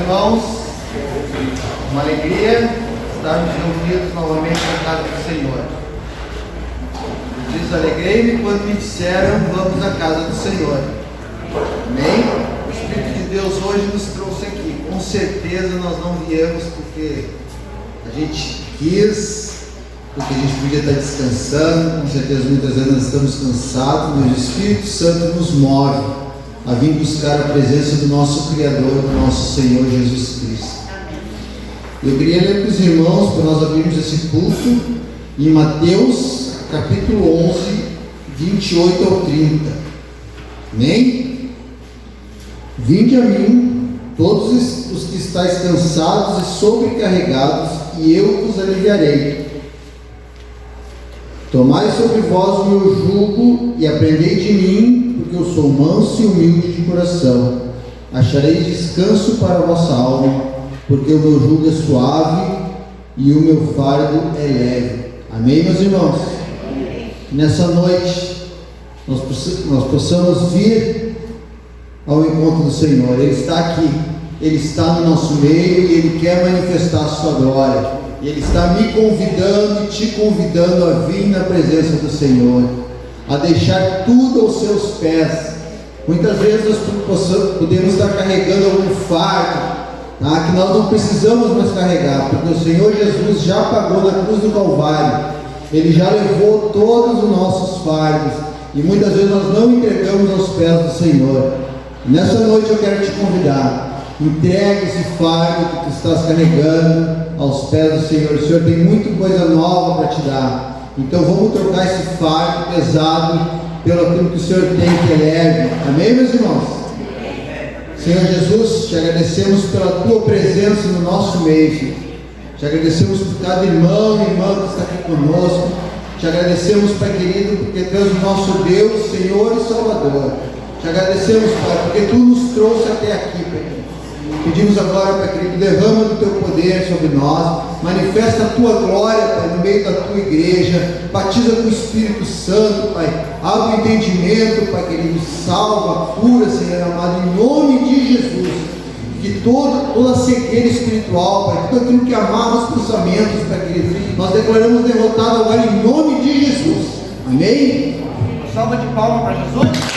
irmãos, uma alegria estarmos reunidos novamente na casa do Senhor. Diz: alegrei-me quando me disseram, vamos à casa do Senhor. Amém? O Espírito de Deus hoje nos trouxe aqui. Com certeza nós não viemos porque a gente quis, porque a gente podia estar descansando. Com certeza muitas vezes nós estamos cansados, mas o Espírito Santo nos move a vir buscar a presença do nosso Criador, do nosso Senhor Jesus Cristo. Eu queria ler para os irmãos, para nós abrirmos esse culto, em Mateus capítulo 11, 28 ao 30. Amém? Vinde a mim, todos os que estáis cansados e sobrecarregados, e eu vos aliviarei. Tomai sobre vós o meu jugo e aprendei de mim, porque eu sou manso e humilde de coração. Achareis descanso para a vossa alma, porque o meu jugo é suave e o meu fardo é leve. Amém, meus irmãos? Que nessa noite nós possamos vir ao encontro do Senhor. Ele está aqui, Ele está no nosso meio e Ele quer manifestar a sua glória. E Ele está me convidando e te convidando a vir na presença do Senhor, a deixar tudo aos seus pés. Muitas vezes nós podemos estar carregando algum fardo, que nós não precisamos mais carregar, porque o Senhor Jesus já pagou na cruz do Calvário. Ele já levou todos os nossos fardos, e muitas vezes nós não entregamos aos pés do Senhor. Nessa noite eu quero te convidar: entregue esse fardo que tu estás carregando aos pés do Senhor. O Senhor tem muita coisa nova para te dar. Então vamos trocar esse fardo pesado pelo aquilo que o Senhor tem, que é leve. Amém, meus irmãos? Senhor Jesus, te agradecemos pela tua presença no nosso meio, Senhor. Te agradecemos por cada irmão e irmã que está aqui conosco. Te agradecemos, Pai querido, porque tu és o nosso Deus, Senhor e Salvador. Te agradecemos, Pai, porque tu nos trouxe até aqui, Pai. Pedimos agora, Pai querido, derrama do teu poder sobre nós, manifesta a tua glória, Pai, no meio da tua igreja, batiza com o Espírito Santo, Pai, abre o entendimento, Pai querido, salva, cura, Senhor amado, em nome de Jesus, que toda cegueira espiritual, Pai, tudo aquilo que amarra os pensamentos, Pai querido, nós declaramos derrotado agora em nome de Jesus. Amém? Uma salva de palmas para Jesus.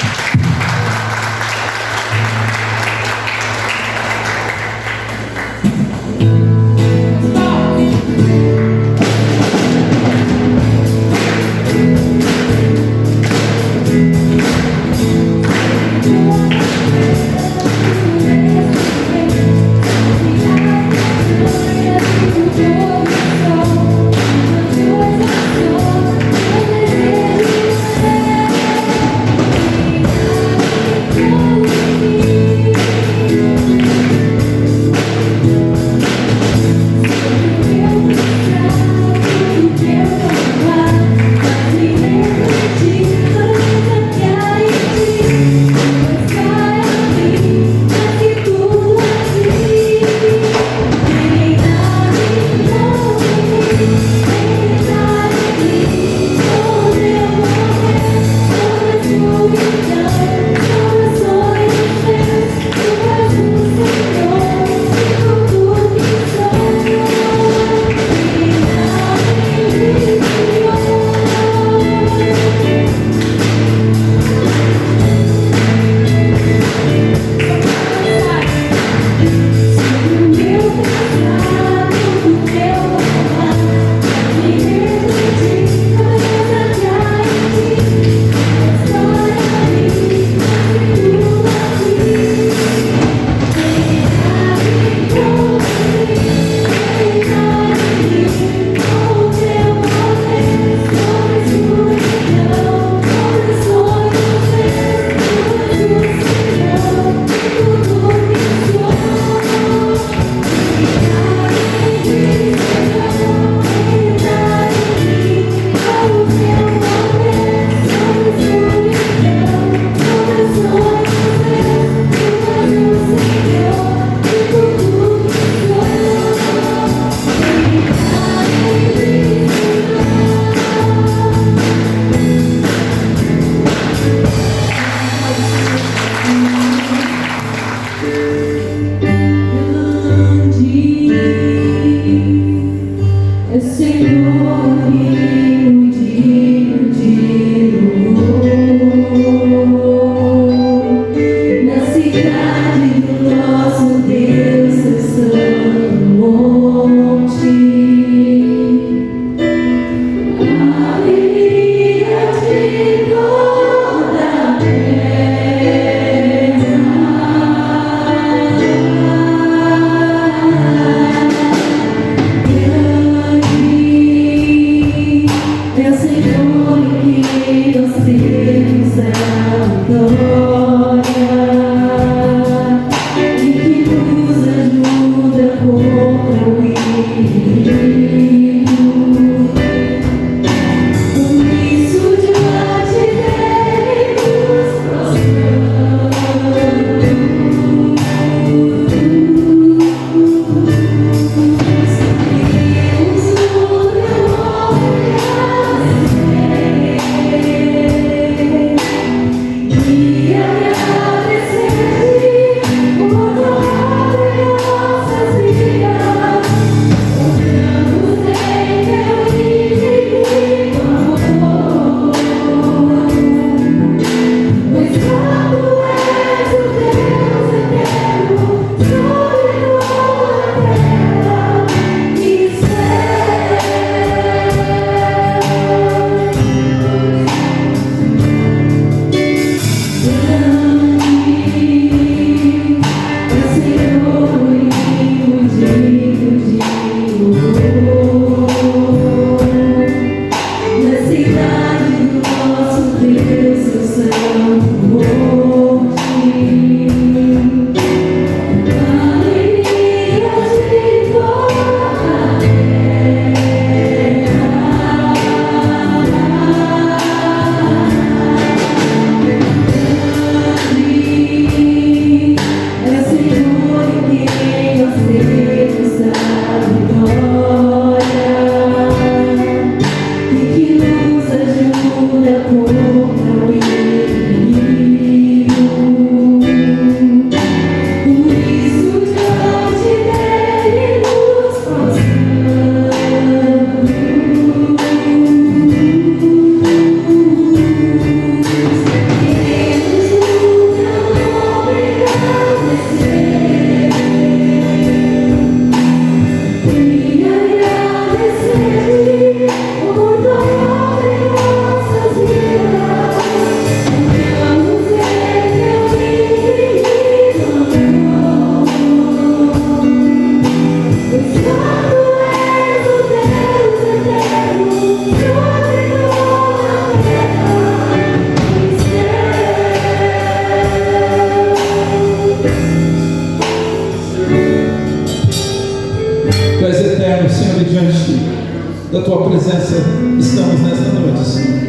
da Tua presença estamos nesta noite, Senhor.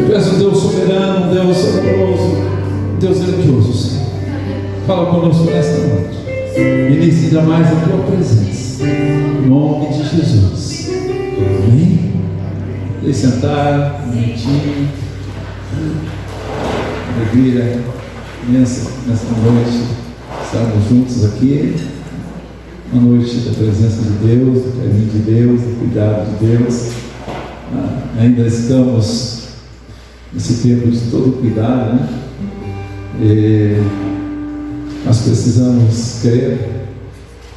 Tu és um Deus soberano, um Deus amoroso, um Deus grandioso, Senhor. Fala conosco nesta noite. Inicie ainda mais a Tua presença, em nome de Jesus. Amém? Deixe sentar, um minutinho. Alegria imensa nesta noite estarmos juntos aqui. Uma noite da presença de Deus, do carinho de Deus, do cuidado de Deus. Ainda estamos nesse tempo de todo cuidado, né? Nós precisamos crer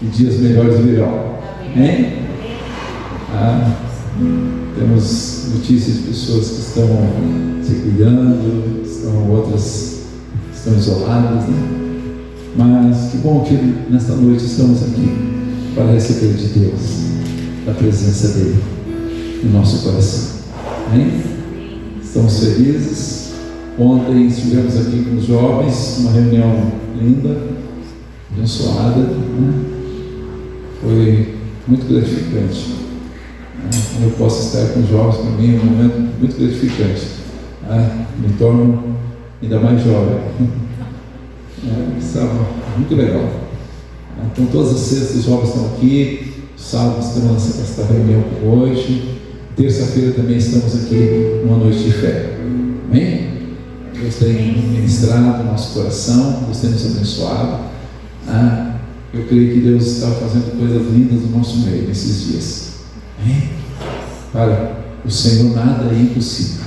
que dias melhores virão. Amém? Temos notícias de pessoas que estão se cuidando, outras estão isoladas, né? Mas que bom que nesta noite estamos aqui para receber de Deus, da presença dEle no nosso coração. Amém? Estamos felizes. Ontem estivemos aqui com os jovens, uma reunião linda, abençoada, né? Foi muito gratificante. Quando eu posso estar com os jovens, para mim é um momento muito gratificante. Me torno ainda mais jovem. Estava muito legal. Então todas as sextas os jovens estão aqui, sábado estamos nesta reunião hoje, terça-feira também estamos aqui numa noite de fé. Amém? Deus tem ministrado no nosso coração, Deus tem nos abençoado. Eu creio que Deus está fazendo coisas lindas no nosso meio nesses dias. Amém? Para o Senhor nada é impossível.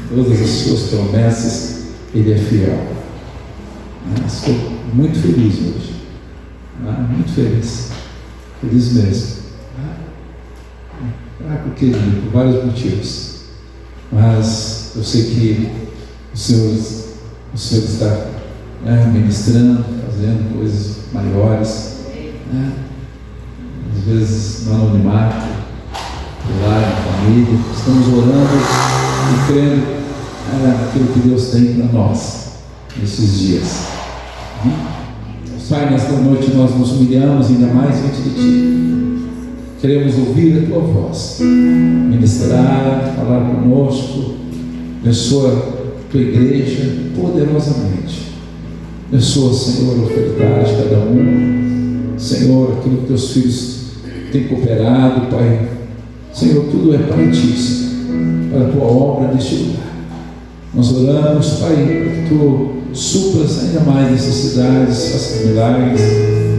Todas as suas promessas Ele é fiel. Estou muito feliz hoje, muito feliz mesmo, porque por vários motivos, mas eu sei que o Senhor está ministrando, fazendo coisas maiores, às vezes no anonimato, no lar, na família. Estamos orando e crendo naquilo que Deus tem para nós nesses dias. Pai, nesta noite nós nos humilhamos ainda mais diante de Ti. Queremos ouvir a Tua voz, ministrar, falar conosco. Abençoa a Tua igreja poderosamente. Abençoa, Senhor, a ofertar de cada um. Senhor, aquilo que Teus filhos têm cooperado, Pai. Senhor, tudo é para Ti, Senhor, para a Tua obra neste lugar. Nós oramos, Pai, para que Tu supras ainda mais necessidades, faças milagres,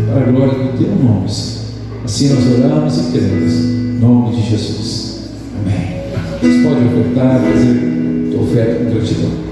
para a glória do Teu nome, Senhor. Assim nós oramos e queremos, em nome de Jesus. Amém. Vocês podem ofertar, fazer tua oferta com gratidão.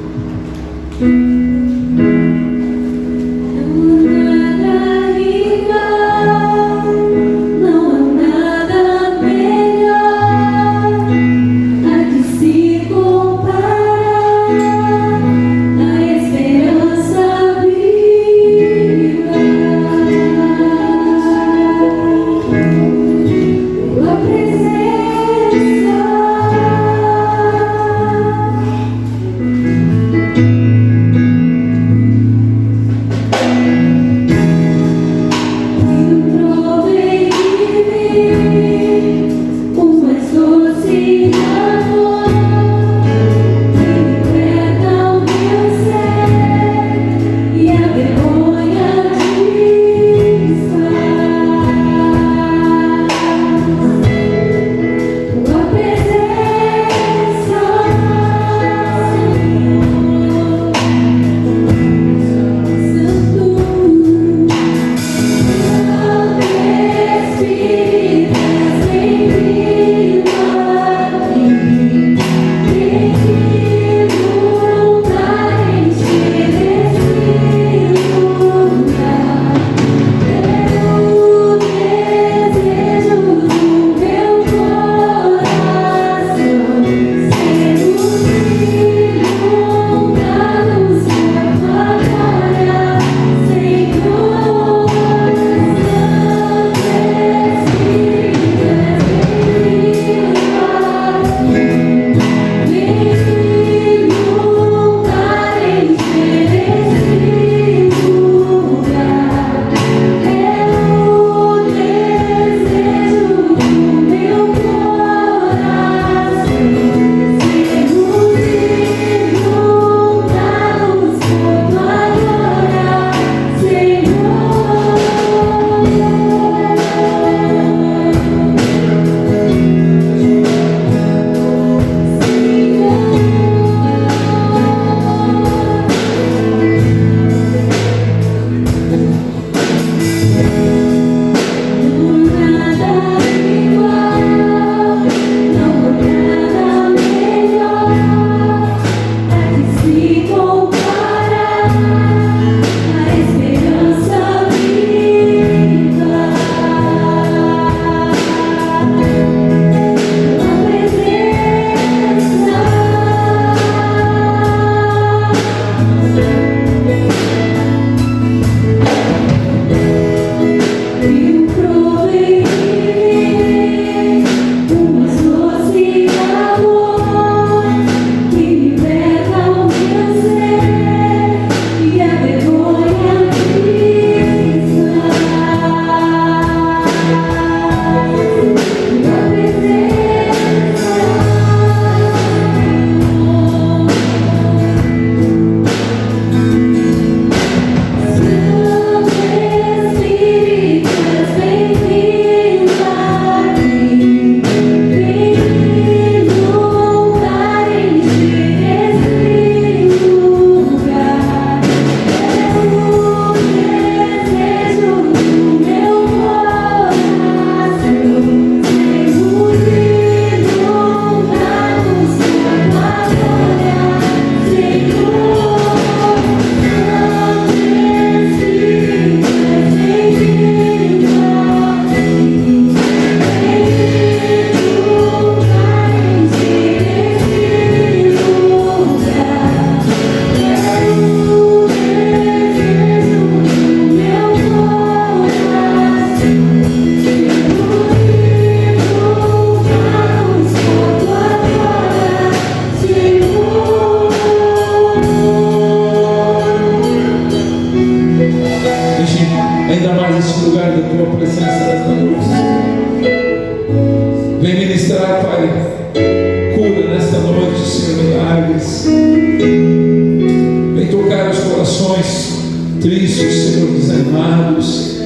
tristes, Senhor, desanimados.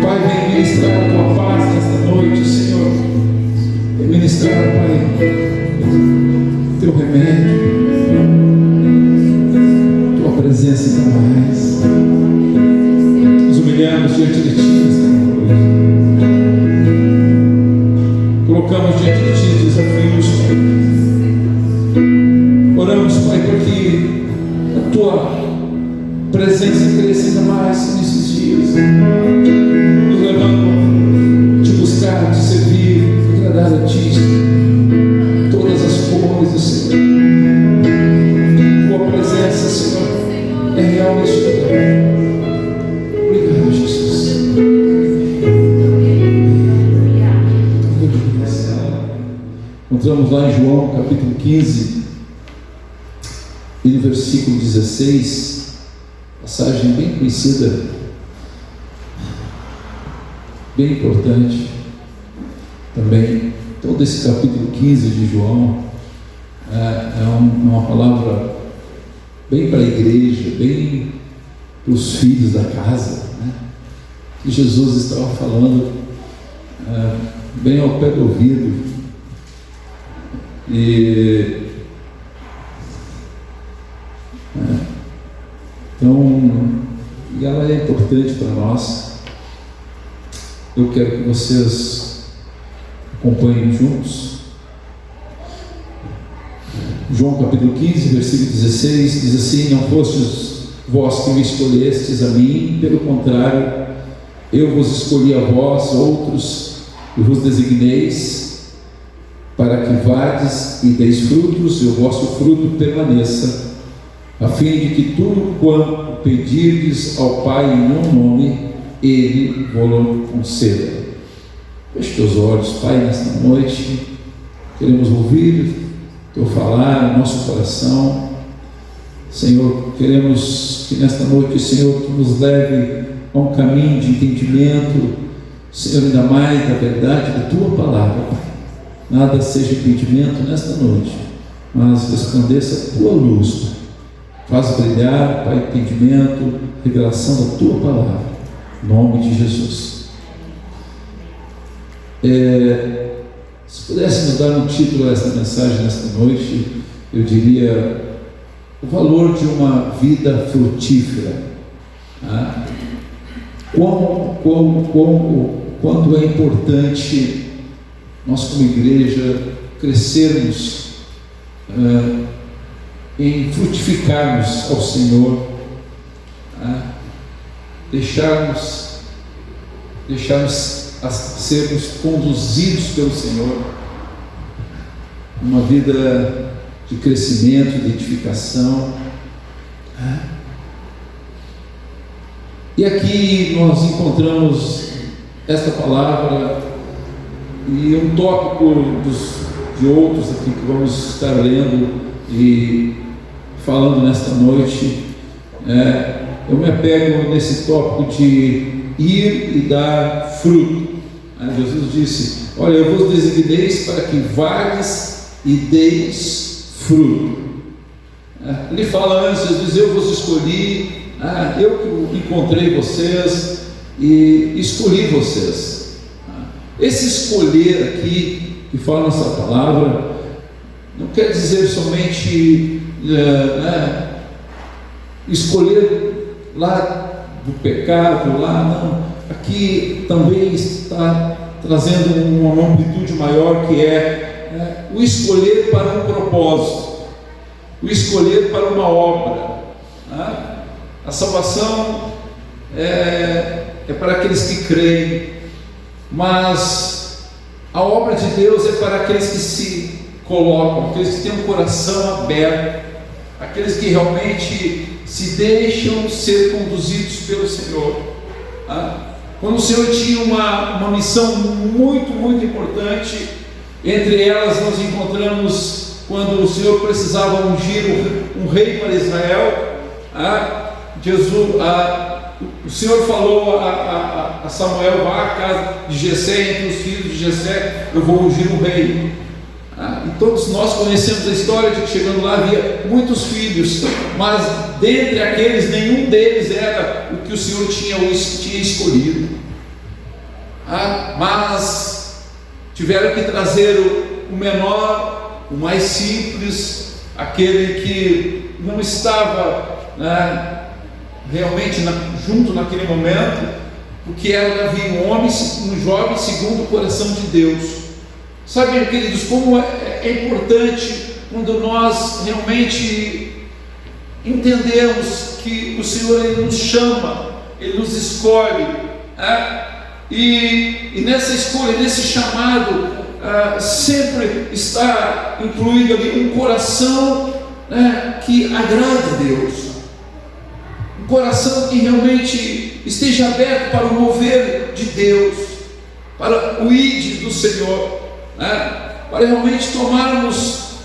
Pai, vem ministrar a tua paz nesta noite, Senhor. Vem ministrar, Pai, teu remédio, tua presença ainda mais. Nos humilhamos diante de ti nesta noite. Colocamos diante de ti desafios, Pai. Oramos, Pai, para que a tua presença cresça ainda mais nesses dias, nos levando a te buscar, te servir, agradar a ti, todas as coisas, Senhor. Tua presença, Senhor, é real neste lugar. Obrigado, Jesus. Encontramos lá em João capítulo 15 e no versículo 16, passagem bem conhecida, bem importante também. Todo esse capítulo 15 de João é uma palavra bem para a igreja, bem para os filhos da casa, né? Que Jesus estava falando bem ao pé do ouvido. Então, ela é importante para nós. Eu quero que vocês acompanhem juntos. João capítulo 15, versículo 16, diz assim: não fostes vós que me escolhestes a mim, pelo contrário, eu vos escolhi a vós, outros, e vos designeis, para que vades e deis frutos, e o vosso fruto permaneça, a fim de que tudo quanto pedirdes ao Pai em meu nome, Ele vos conceda. Feche teus olhos, Pai, nesta noite. Queremos ouvir Teu falar no nosso coração. Senhor, queremos que nesta noite, Senhor, Tu nos leve a um caminho de entendimento, Senhor, ainda mais da verdade da Tua palavra, Pai. Nada seja impedimento nesta noite, mas resplandeça a Tua luz, Pai. Faz brilhar, Pai, entendimento, revelação da Tua palavra, em nome de Jesus. Se pudesse nos dar um título a esta mensagem nesta noite, eu diria: o valor de uma vida frutífera. Quanto é importante nós, como igreja, crescermos em frutificarmos ao Senhor, deixarmos a sermos conduzidos pelo Senhor, uma vida de crescimento, de edificação. E aqui nós encontramos esta palavra e um tópico de outros aqui que vamos estar lendo e falando nesta noite. Eu me apego nesse tópico de ir e dar fruto. Jesus disse: olha, eu vos designeis para que vades e deis fruto. Ele fala antes, Jesus diz: eu vos escolhi, eu que encontrei vocês e escolhi vocês. Esse escolher aqui, que fala nessa palavra, não quer dizer somente escolher lá do pecado, lá não. Aqui também está trazendo uma amplitude maior, que é o escolher para um propósito, o escolher para uma obra. A salvação é para aqueles que creem, mas a obra de Deus é para aqueles que se colocam, aqueles que têm um coração aberto, aqueles que realmente se deixam ser conduzidos pelo Senhor. Quando o Senhor tinha uma missão muito, muito importante, entre elas nós encontramos quando o Senhor precisava ungir um rei para Israel. O Senhor falou a Samuel: vá à casa de Jessé, entre os filhos de Jessé eu vou ungir um rei. E todos nós conhecemos a história de que chegando lá havia muitos filhos, mas dentre aqueles nenhum deles era o que o Senhor tinha escolhido. Mas tiveram que trazer o menor, o mais simples, aquele que não estava realmente junto naquele momento, porque era Davi, um jovem segundo o coração de Deus. Sabe, queridos, como é importante quando nós realmente entendemos que o Senhor Ele nos chama, Ele nos escolhe, e nessa escolha, nesse chamado, sempre está incluído ali um coração que agrada a Deus, um coração que realmente esteja aberto para o mover de Deus, para o ide do Senhor, para realmente tomarmos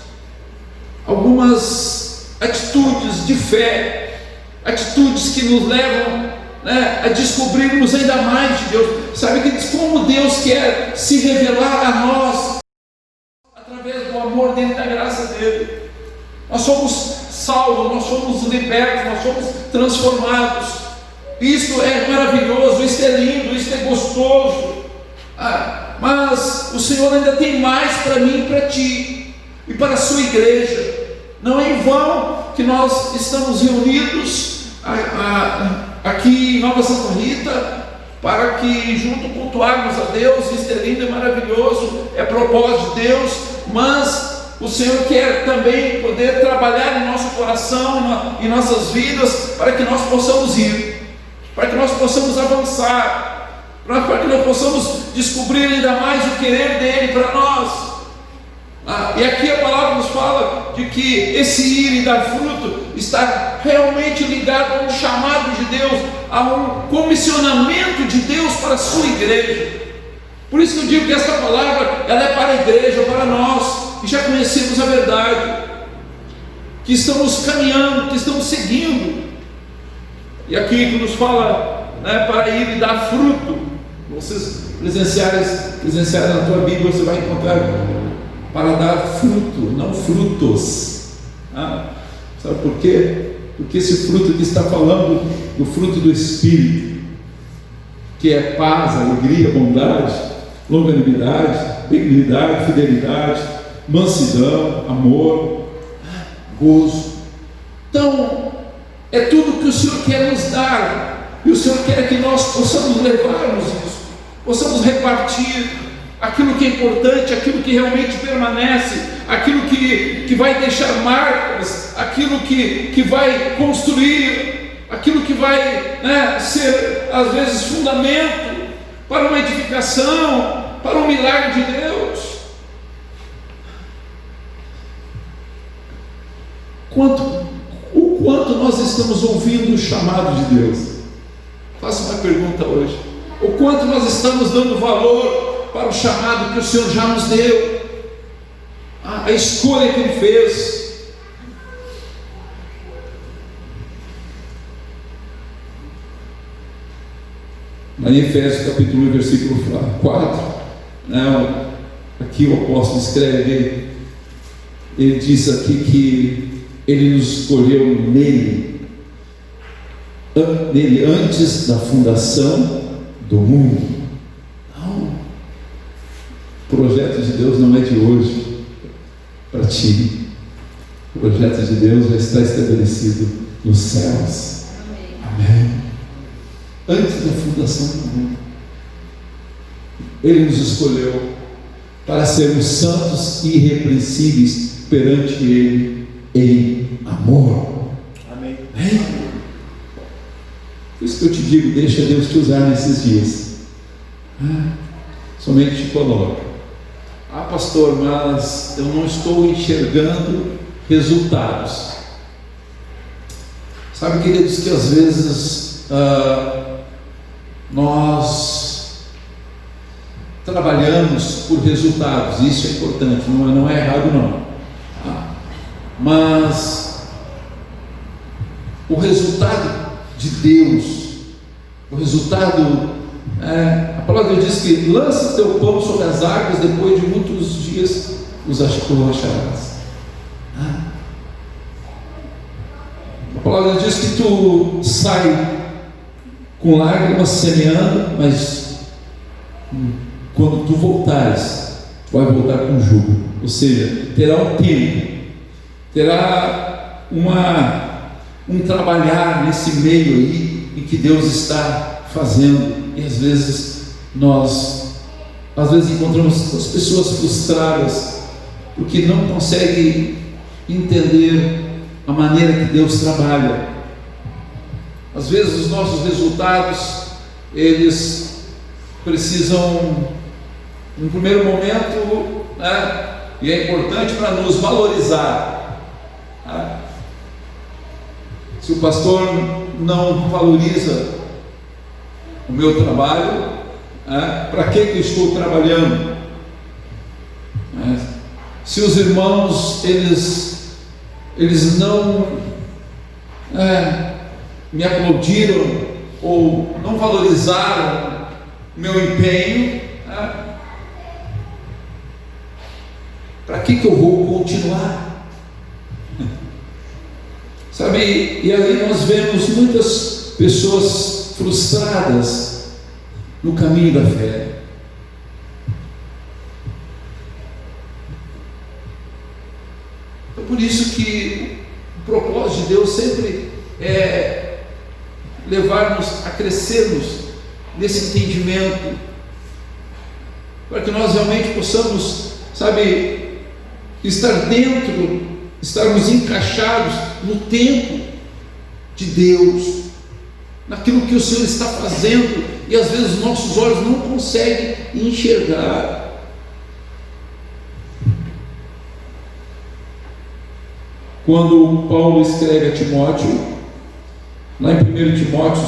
algumas atitudes de fé, atitudes que nos levam a descobrirmos ainda mais de Deus. Sabe, queridos, como Deus quer se revelar a nós através do amor dele, da graça dele. Nós somos salvos, nós somos libertos, nós somos transformados. Isso é maravilhoso, isso é lindo, isso é gostoso. Mas o Senhor ainda tem mais para mim e para ti e para a sua igreja. Não é em vão que nós estamos reunidos aqui em Nova Santa Rita, para que junto cultuarmos a Deus. Isso é lindo e maravilhoso, é propósito de Deus, mas o Senhor quer também poder trabalhar em nosso coração, em nossas vidas, para que nós possamos ir, para que nós possamos avançar, para que nós possamos descobrir ainda mais o querer dele para nós. E aqui a palavra nos fala de que esse ir e dar fruto está realmente ligado a um chamado de Deus, a um comissionamento de Deus para a sua igreja. Por isso que eu digo que esta palavra ela é para a igreja, para nós que já conhecemos a verdade, que estamos caminhando, que estamos seguindo. E aqui que nos fala para ir e dar fruto. Vocês presenciarem na tua Bíblia, você vai encontrar para dar fruto, não frutos. Sabe por quê? Porque esse fruto que está falando do fruto do Espírito, que é paz, alegria, bondade, longanimidade, benignidade, fidelidade, mansidão, amor, gozo. Então, é tudo que o Senhor quer nos dar, e o Senhor quer que nós possamos levarmos isso, possamos repartir aquilo que é importante, aquilo que realmente permanece, aquilo que vai deixar marcas, aquilo que vai construir, aquilo que vai ser às vezes fundamento para uma edificação, para um milagre de Deus. O quanto nós estamos ouvindo o chamado de Deus? Faço uma pergunta hoje. O quanto nós estamos dando valor para o chamado que o Senhor já nos deu, a escolha que Ele fez? Em Efésios capítulo 1, versículo 4, aqui o apóstolo escreve, ele diz aqui que Ele nos escolheu nele antes da fundação do mundo. Não, o projeto de Deus não é de hoje para ti. O projeto de Deus já está estabelecido nos céus. Amém. Antes da fundação do mundo, Ele nos escolheu para sermos santos e irrepreensíveis perante Ele em amor. Amém. Por isso que eu te digo, deixa Deus te usar nesses dias. Somente te coloca. Pastor, mas eu não estou enxergando resultados. Sabe, queridos, que às vezes nós trabalhamos por resultados. Isso é importante, não é errado não. Mas o resultado de Deus, o resultado, a palavra de Deus diz que lança teu pão sobre as águas, depois de muitos dias os acharás. A palavra diz que tu sai com lágrimas semeando, mas quando tu voltares, tu vai voltar com jugo. Ou seja, terá um tempo, terá um trabalhar nesse meio aí em que Deus está fazendo. E às vezes encontramos as pessoas frustradas porque não conseguem entender a maneira que Deus trabalha. Às vezes os nossos resultados, eles precisam, no primeiro momento, e é importante para nos valorizar. Se o pastor não valoriza o meu trabalho, para que eu estou trabalhando? Se os irmãos eles não me aplaudiram ou não valorizaram o meu empenho, para que eu vou continuar? Sabe, e aí nós vemos muitas pessoas frustradas no caminho da fé. Então, por isso que o propósito de Deus sempre é levar-nos a crescermos nesse entendimento, para que nós realmente possamos, estarmos encaixados no tempo de Deus, naquilo que o Senhor está fazendo, e às vezes nossos olhos não conseguem enxergar. Quando Paulo escreve a Timóteo, lá em 1 Timóteo,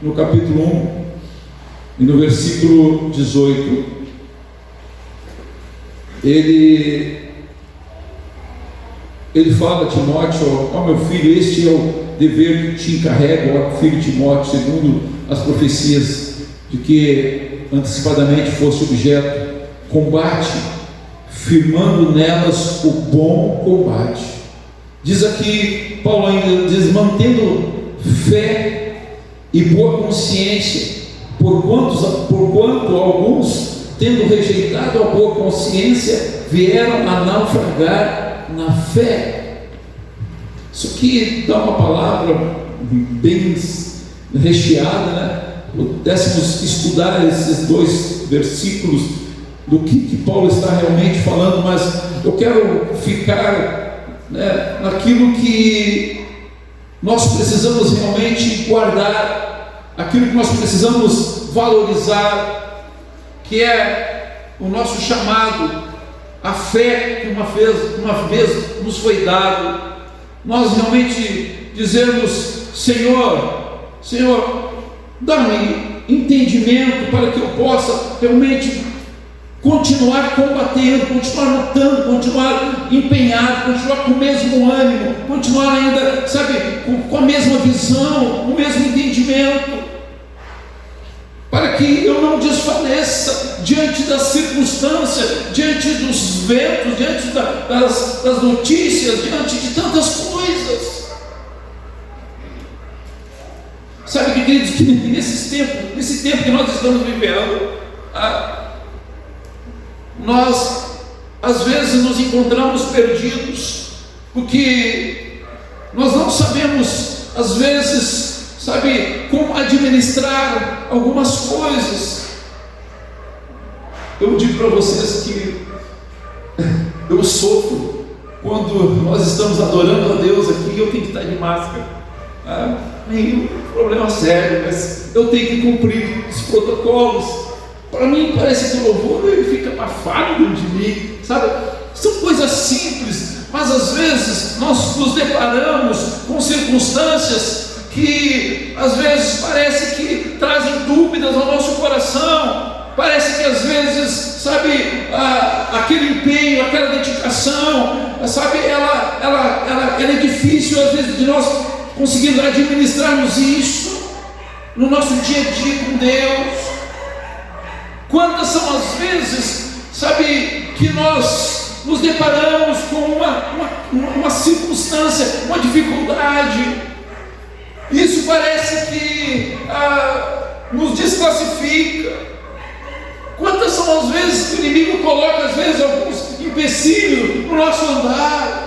no capítulo 1, e no versículo 18, ele fala a Timóteo: ó meu filho, este é o dever que te encarrego, ó filho Timóteo, segundo as profecias de que antecipadamente fosse objeto, combate, firmando nelas o bom combate. Diz aqui, Paulo ainda diz: mantendo fé e boa consciência, porquanto alguns, tendo rejeitado a boa consciência, vieram a naufragar na fé. Isso aqui dá uma palavra bem recheada, né? Pudéssemos estudar esses 2 versículos do que Paulo está realmente falando, mas eu quero ficar naquilo que nós precisamos realmente guardar, aquilo que nós precisamos valorizar, que é o nosso chamado, a fé que uma vez nos foi dado. Nós realmente dizemos: Senhor, dá-me entendimento para que eu possa realmente continuar combatendo, continuar lutando, continuar empenhado, continuar com o mesmo ânimo, continuar ainda, com a mesma visão, com o mesmo entendimento, para que eu não desfaleça diante das circunstâncias, diante dos ventos, diante das notícias, diante de tantas coisas. Sabe, queridos, que nesse tempo que nós estamos vivendo, nós às vezes nos encontramos perdidos, porque nós não sabemos, às vezes, como administrar algumas coisas. Eu digo para vocês que eu sofro quando nós estamos adorando a Deus aqui e eu tenho que estar de máscara. Nenhum problema sério, mas eu tenho que cumprir os protocolos. Para mim parece que o louvor ele fica abafado dentro de mim, São coisas simples, mas às vezes nós nos deparamos com circunstâncias que às vezes parece que trazem dúvidas ao nosso coração. Parece que às vezes, aquele empenho, aquela dedicação, ela é difícil às vezes de nós conseguirmos administrarmos isso no nosso dia a dia com Deus. Quantas são as vezes, que nós nos deparamos com uma circunstância, uma dificuldade, isso parece que nos desclassifica. Quantas são as vezes que o inimigo coloca, às vezes, alguns empecilhos no nosso andar,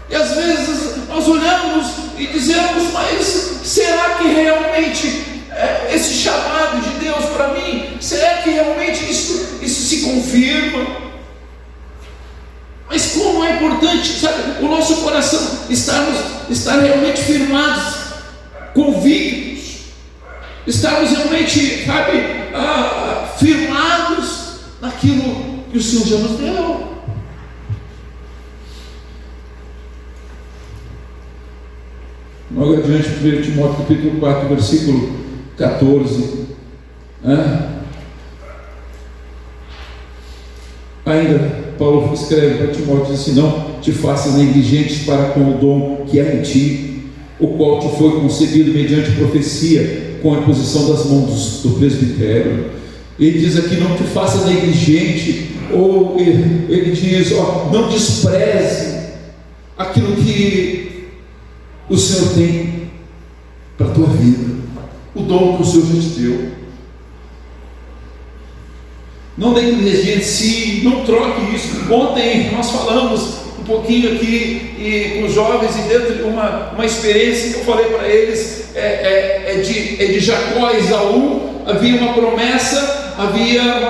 e às vezes nós olhamos e dizemos: mas será que realmente esse chamado de Deus para mim, será que realmente isso se confirma? Mas como é importante, sabe, o nosso coração estar realmente firmados, convictos, estarmos realmente, sabe, firmados naquilo que o Senhor já nos deu. Logo adiante, 1 Timóteo capítulo 4, versículo 14. Ainda Paulo escreve para Timóteo, diz assim: não te faças negligentes para com o dom que há em ti, o qual te foi concedido mediante profecia, com a imposição das mãos do presbitério. Ele diz aqui: não te faça negligente, ou ele diz: não despreze aquilo que o Senhor tem para a tua vida, o dom que o Senhor já te deu. Não negligencie, não troque isso. Ontem nós falamos um pouquinho aqui com os jovens, e dentro de uma experiência que eu falei para eles, de Jacó e Esaú. Havia uma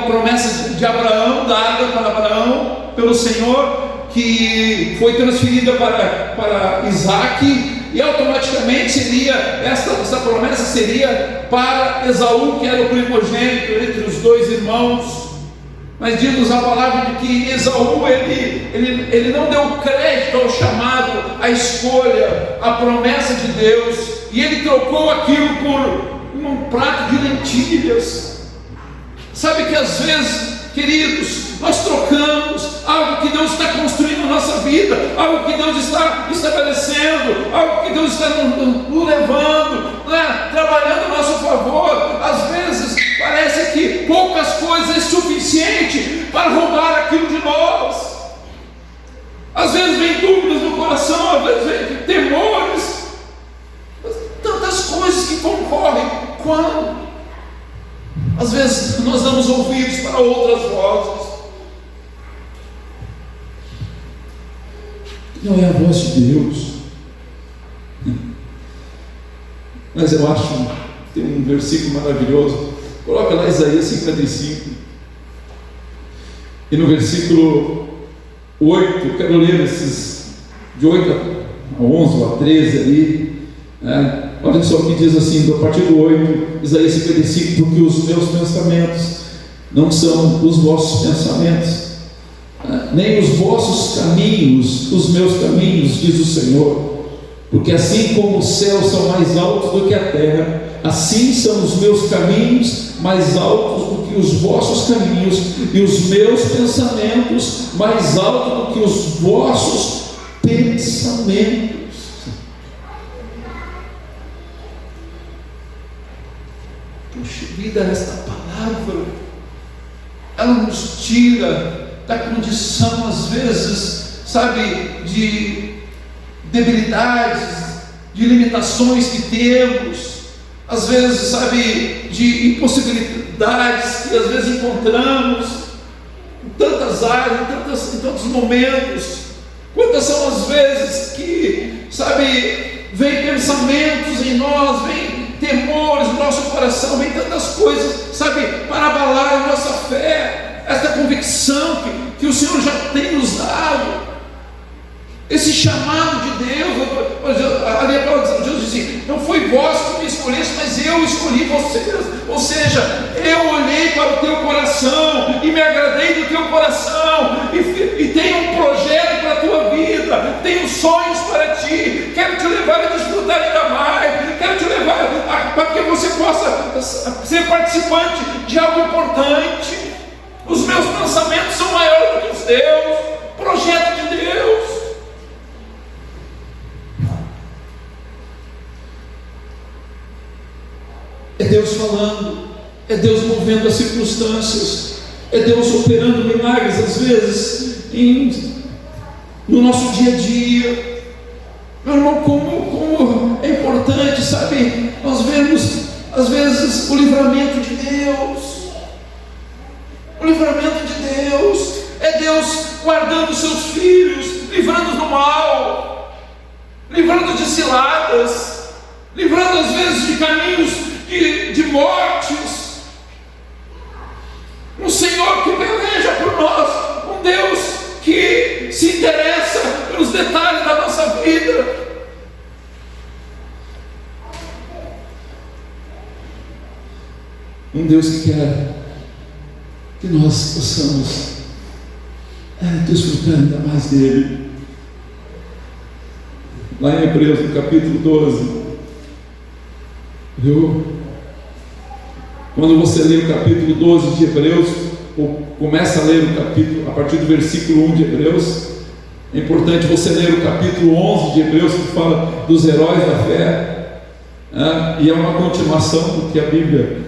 promessa de Abraão, dada para Abraão pelo Senhor, que foi transferida para Isaac, e automaticamente essa promessa seria para Esaú, que era o primogênito entre os dois irmãos. Mas diz-nos a palavra de que Esaú, ele não deu crédito ao chamado, à escolha, à promessa de Deus, e ele trocou aquilo por um prato de lentilhas. Sabe que às vezes, queridos, nós trocamos algo que Deus está construindo na nossa vida, algo que Deus está estabelecendo, algo que Deus está nos levando, trabalhando a nosso favor. Às vezes parece que poucas coisas é suficiente para roubar aquilo de nós. Às vezes vem dúvidas no coração, às vezes vem temores, tantas coisas que concorrem. Quando às vezes nós damos ouvidos para outras vozes, não é a voz de Deus. Mas eu acho que tem um versículo maravilhoso. Coloca lá Isaías 55, e no versículo 8, eu quero ler esses de 8 a 11 ou a 13 ali. Olha só o que diz assim, a partir do 8, Isaías 55: porque os meus pensamentos não são os vossos pensamentos, nem os vossos caminhos os meus caminhos, diz o Senhor. Porque assim como os céus são mais altos do que a terra, assim são os meus caminhos mais altos do que os vossos caminhos, e os meus pensamentos mais altos do que os vossos pensamentos. Puxa vida, esta palavra, ela nos tira da condição, às vezes, sabe, de debilidades, de limitações que temos, às vezes, sabe, de impossibilidades que às vezes encontramos em tantas áreas, em tantos momentos. Quantas são as vezes que, sabe, vem pensamentos em nós, vem temores no nosso coração, vem tantas coisas, sabe, para abalar a nossa fé, esta convicção que o Senhor já tem nos dado, esse chamado de Deus. Ali a palavra de Deus diz assim: não foi vós que me escolheste, mas eu escolhi vocês. Ou seja, eu olhei para o teu coração e me agradei do teu coração, e tenho um projeto para a tua vida, tenho sonhos para ti, quero te levar a desfrutar ainda mais, quero te levar para que você possa ser participante de algo importante. Os meus pensamentos são maiores do que os teus, projeto de Deus. É Deus falando, é Deus movendo as circunstâncias, é Deus operando milagres, às vezes, no nosso dia a dia. Meu irmão, como é importante, sabe, nós vemos, às vezes, o livramento de Deus. O livramento de Deus é Deus guardando os seus filhos, livrando do mal, livrando de ciladas, livrando às vezes de caminhos de mortes. Um Senhor que peleja por nós, um Deus que se interessa pelos detalhes da nossa vida. Um Deus que quer que nós possamos desfrutar ainda mais dele. Lá em Hebreus, no capítulo 12, quando você lê o capítulo 12 de Hebreus, ou começa a ler o capítulo, a partir do versículo 1 de Hebreus, é importante você ler o capítulo 11 de Hebreus, que fala dos heróis da fé, e é uma continuação, porque a Bíblia,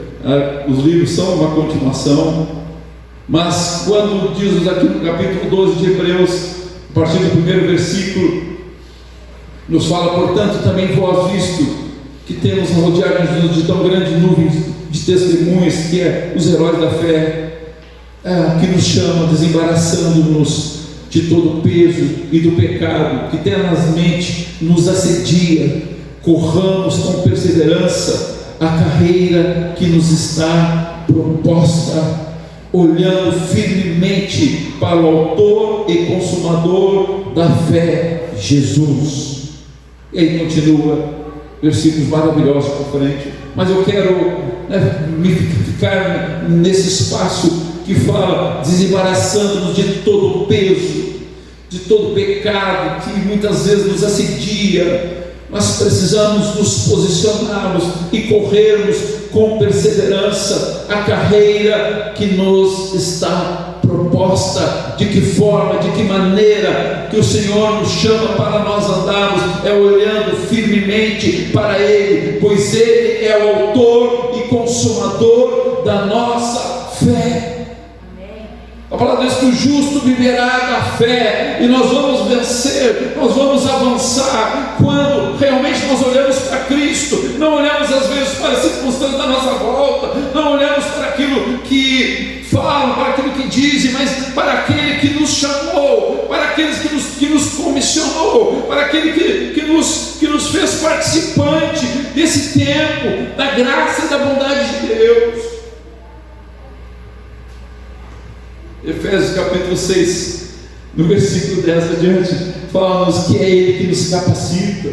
os livros são uma continuação. Mas quando diz aqui no capítulo 12 de Hebreus, a partir do primeiro versículo, nos fala: portanto, também vós, visto que temos rodeado de tão grande nuvem de testemunhas, que é os heróis da fé, que nos chama, desembaraçando-nos de todo o peso e do pecado que tenazmente nos assedia, corramos com perseverança a carreira que nos está proposta, olhando firmemente para o autor e consumador da fé, Jesus. E aí continua, versículos maravilhosos para frente, mas eu quero me ficar nesse espaço que fala: desembaraçando-nos de todo o peso, de todo o pecado que muitas vezes nos assedia. Nós precisamos nos posicionarmos e corrermos com perseverança a carreira que nos está proposta. De que forma, de que maneira que o Senhor nos chama para nós andarmos? É olhando firmemente para Ele, pois Ele é o autor e consumador da nossa fé. A palavra diz que o justo viverá da fé, e nós vamos vencer, nós vamos avançar quando realmente nós olhamos para Cristo. Não olhamos às vezes para as circunstâncias da nossa volta, não olhamos para aquilo que falam, para aquilo que dizem, mas para aquele que nos chamou, para aqueles que nos comissionou, para aquele que nos fez participante desse tempo, da graça e da bondade de Deus. Efésios capítulo 6, no versículo 10 adiante, fala-nos que é Ele que nos capacita.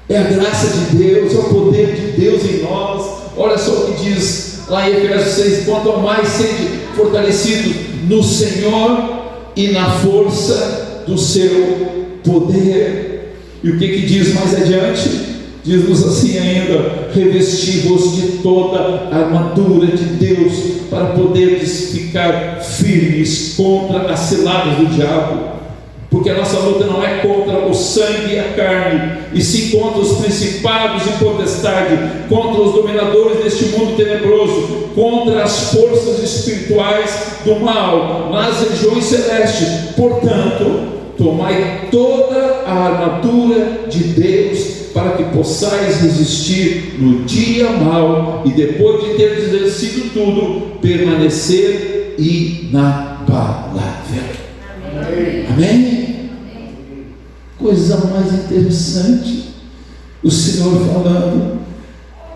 É a graça de Deus, é o poder de Deus em nós. Olha só o que diz lá em Efésios 6: quanto ao mais sede fortalecidos no Senhor e na força do seu poder. E o que diz mais adiante? Diz-nos assim ainda: revesti-vos de toda a armadura de Deus, para poderes ficar firmes contra as ciladas do diabo. Porque a nossa luta não é contra o sangue e a carne, e sim contra os principados e potestades, contra os dominadores deste mundo tenebroso, contra as forças espirituais do mal nas regiões celestes. Portanto, tomai toda a armadura de Deus, para que possais resistir no dia mau, e depois de ter exercido tudo, permanecer inabalável. Amém? Amém? Coisa mais interessante, o Senhor falando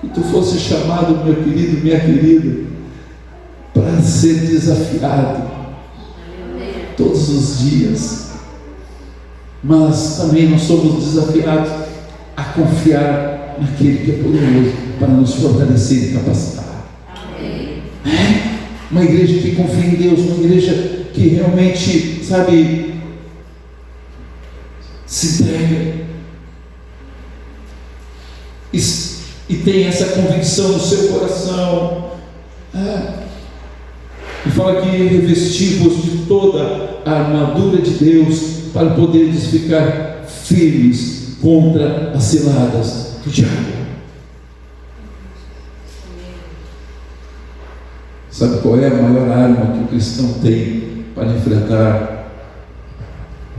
que tu fosse chamado, meu querido, minha querida, para ser desafiado todos os dias, mas também nós somos desafiados a confiar naquele que é poderoso para nos fortalecer e capacitar. Amém. Uma igreja que confia em Deus, uma igreja que realmente, sabe, se entrega e tem essa convicção no seu coração. E fala que revestimos de toda a armadura de Deus, para poder ficar firmes contra as ciladas do diabo. Sabe qual é a maior arma que o cristão tem para enfrentar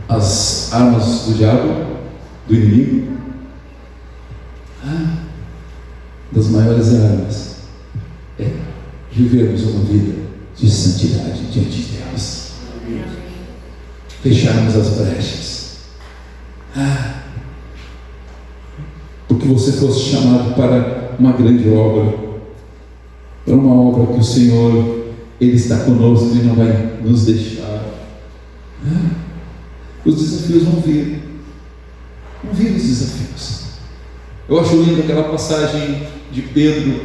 as armas do diabo, do inimigo? Das maiores armas é vivermos uma vida de santidade diante de Deus. Fecharmos as brechas. Porque você fosse chamado para uma grande obra, para uma obra que o Senhor, Ele está conosco e não vai nos deixar. Os desafios vão vir. Vão vir os desafios. Eu acho linda aquela passagem de Pedro,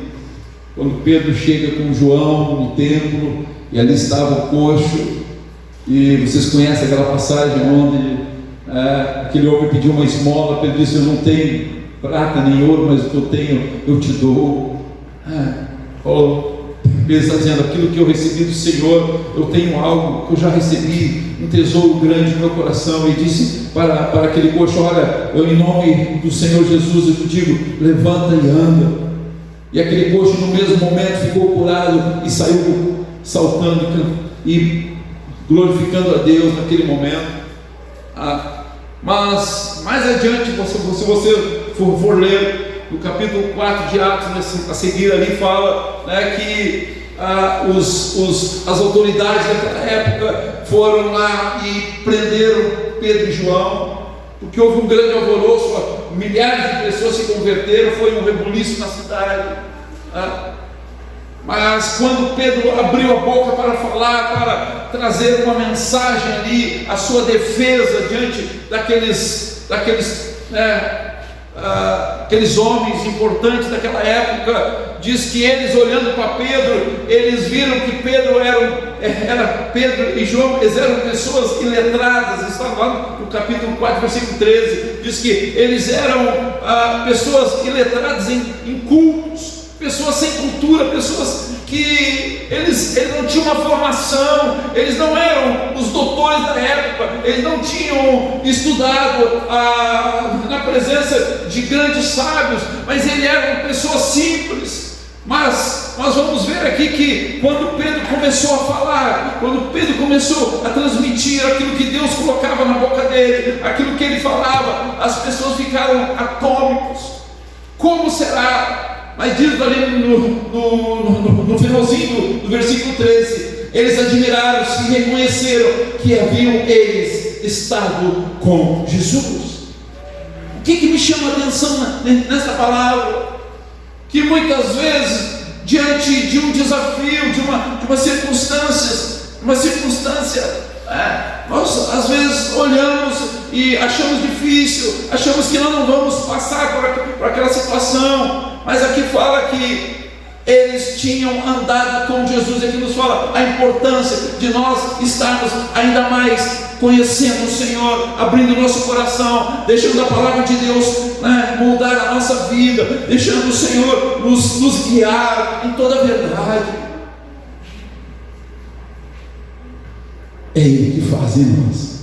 quando Pedro chega com João no templo, e ali estava o coxo, e vocês conhecem aquela passagem onde aquele homem pediu uma esmola. Pedro disse: eu não tenho prata nem ouro, mas o que eu tenho eu te dou. Pedro está dizendo: aquilo que eu recebi do Senhor, eu tenho algo que eu já recebi, um tesouro grande no meu coração. E disse para aquele coxo: olha, eu, em nome do Senhor Jesus, eu te digo, levanta e anda. E aquele coxo, no mesmo momento, ficou curado e saiu saltando e glorificando a Deus naquele momento. Mas mais adiante, se você for ler no capítulo 4 de Atos, a seguir ali fala, que as autoridades daquela época foram lá e prenderam Pedro e João, porque houve um grande alvoroço, milhares de pessoas se converteram, foi um rebuliço na cidade. Mas quando Pedro abriu a boca para falar, para trazer uma mensagem ali, a sua defesa diante daqueles homens importantes daquela época, diz que eles, olhando para Pedro, eles viram que Pedro Pedro e João, eles eram pessoas iletradas. Está lá no capítulo 4, versículo 13, diz que eles eram pessoas iletradas em cultos, pessoas sem cultura, pessoas que eles não tinham uma formação, eles não eram os doutores da época, eles não tinham estudado na presença de grandes sábios, mas eles eram pessoas simples. Mas nós vamos ver aqui que quando Pedro começou a falar, quando Pedro começou a transmitir aquilo que Deus colocava na boca dele, aquilo que ele falava, as pessoas ficaram atônitos. Como será? Mas diz ali no finalzinho do versículo 13: eles admiraram-se e reconheceram que haviam eles estado com Jesus. O que me chama a atenção nessa palavra? Que muitas vezes, diante de um desafio, de uma circunstância, nós às vezes olhamos e achamos difícil, achamos que nós não vamos passar por aquela situação. Mas aqui fala que eles tinham andado com Jesus, e aqui nos fala a importância de nós estarmos ainda mais conhecendo o Senhor, abrindo o nosso coração, deixando a palavra de Deus moldar a nossa vida, deixando o Senhor nos guiar em toda a verdade. É Ele que faz em nós.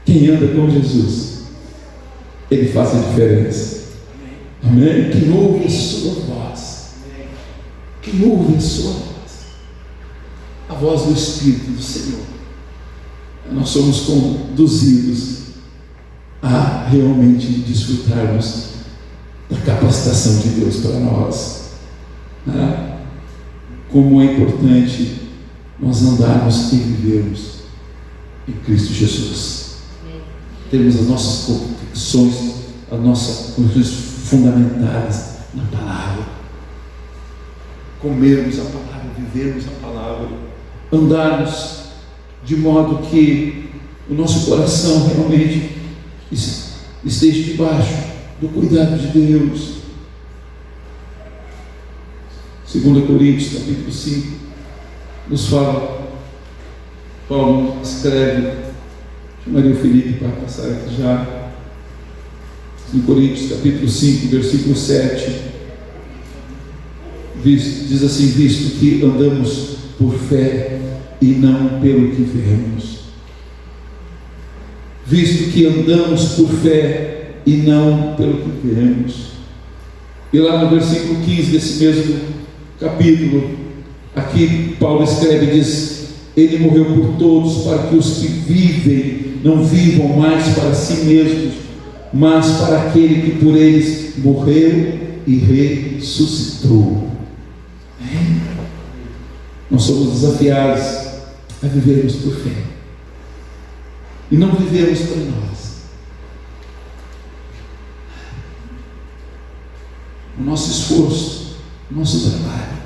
Quem anda com Jesus, Ele faz a diferença. Amém? Quem ouve a sua voz, quem ouve a sua voz, a voz do Espírito do Senhor, nós somos conduzidos a realmente desfrutarmos da capacitação de Deus para nós. Como é importante nós andarmos e vivermos em Cristo Jesus, termos as nossas convicções, as nossas convicções fundamentadas na palavra, comermos a palavra, vivermos a palavra, andarmos de modo que o nosso coração realmente esteja debaixo do cuidado de Deus. 2 Coríntios capítulo 5 nos fala, Paulo escreve, chamaria o Felipe para passar aqui já, em Coríntios capítulo 5, versículo 7, diz assim: visto que andamos por fé e não pelo que vemos. Visto que andamos por fé e não pelo que vemos. E lá no versículo 15 desse mesmo capítulo, Aqui Paulo escreve e diz: Ele morreu por todos, para que os que vivem não vivam mais para si mesmos, mas para aquele que por eles morreu e ressuscitou. Amém? Nós somos desafiados a vivermos por fé e não vivermos para nós. O nosso esforço, o nosso trabalho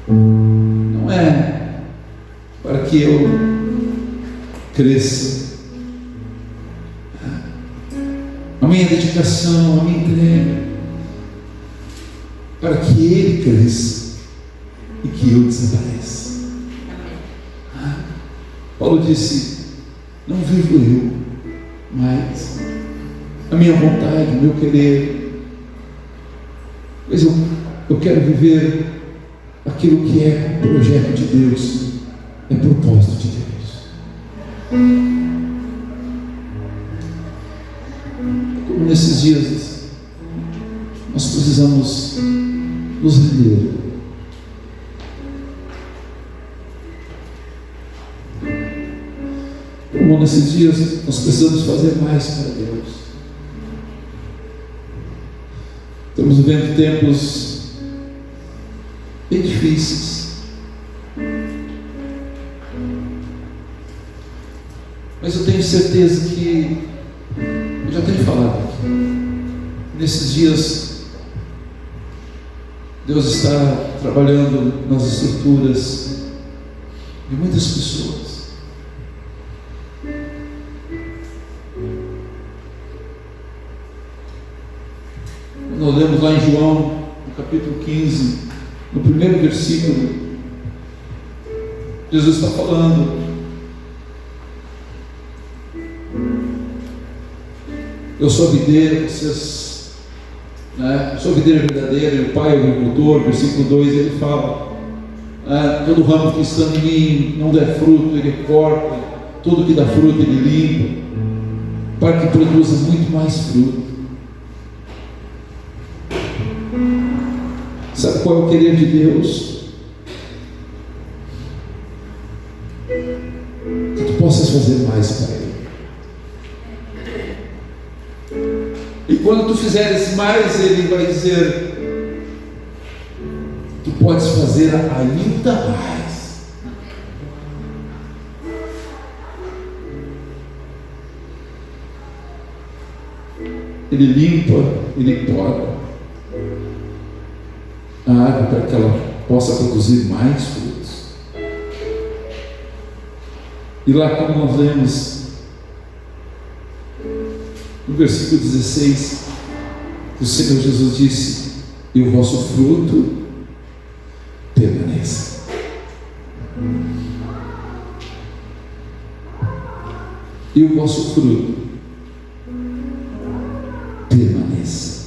não é para que eu cresça. A minha dedicação, a minha entrega, para que Ele cresça e que eu desapareça. Paulo disse: não vivo eu, mas a minha vontade, o meu querer, mas eu quero viver aquilo que é projeto de Deus, é propósito de Deus. Como nesses dias nós precisamos nos render. Como nesses dias nós precisamos fazer mais para Deus. Estamos vivendo tempos bem difíceis, mas eu tenho certeza que, eu já tenho falado aqui, nesses dias Deus está trabalhando nas estruturas de muitas pessoas. Nós lemos lá em João, no capítulo 15, no primeiro versículo, Jesus está falando: eu sou a videira, vocês, sou a videira verdadeira e o Pai é o agricultor. Versículo 2, ele fala: todo ramo que está em mim não der fruto, ele corta, tudo que dá fruto ele limpa, para que produza muito mais fruto. Sabe qual é o querer de Deus? Que tu possas fazer mais para Ele. E quando tu fizeres mais, Ele vai dizer: tu podes fazer ainda mais. Ele limpa, Ele poda a árvore para que ela possa produzir mais frutos. E lá, como nós lemos no versículo 16, o Senhor Jesus disse: e o vosso fruto permaneça. E o vosso fruto permaneça.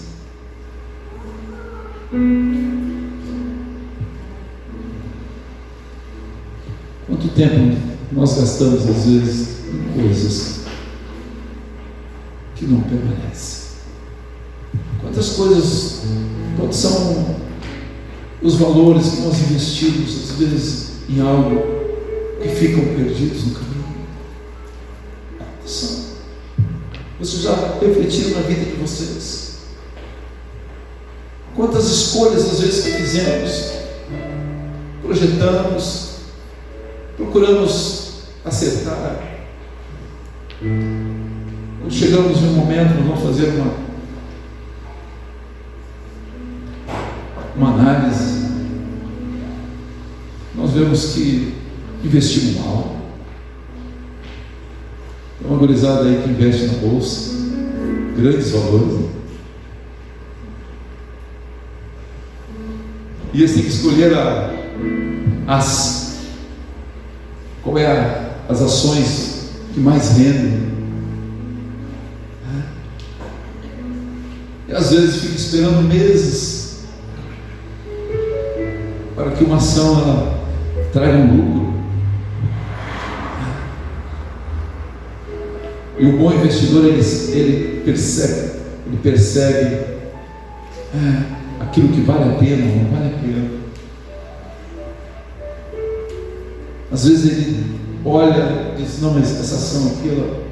Quanto tempo nós gastamos às vezes em coisas que não permanecem? Quantas coisas, quantos são os valores que nós investimos às vezes em algo que ficam perdidos no caminho? São. Vocês já refletiram na vida de vocês? Quantas escolhas às vezes que fizemos, projetamos, procuramos acertar. Quando chegamos em um momento, nós vamos fazer uma análise. Nós vemos que investimos mal. Tem uma gurizada aí que investe na bolsa, grandes valores. E eles têm que escolher qual é as ações que mais rendem. E às vezes fica esperando meses para que uma ação ela traga um lucro. E o bom investidor ele percebe aquilo que vale a pena ou não vale a pena. Às vezes ele olha e diz: não, mas essa ação aqui, ela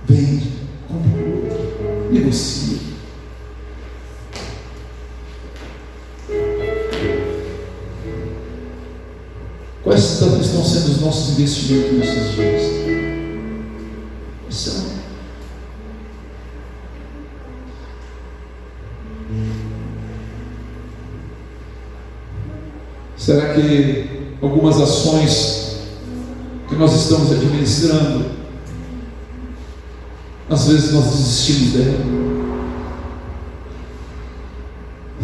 vende, compra outra, negocia. Quais estão sendo os nossos investimentos nesses dias? Será que algumas ações que nós estamos administrando, às vezes nós desistimos dela?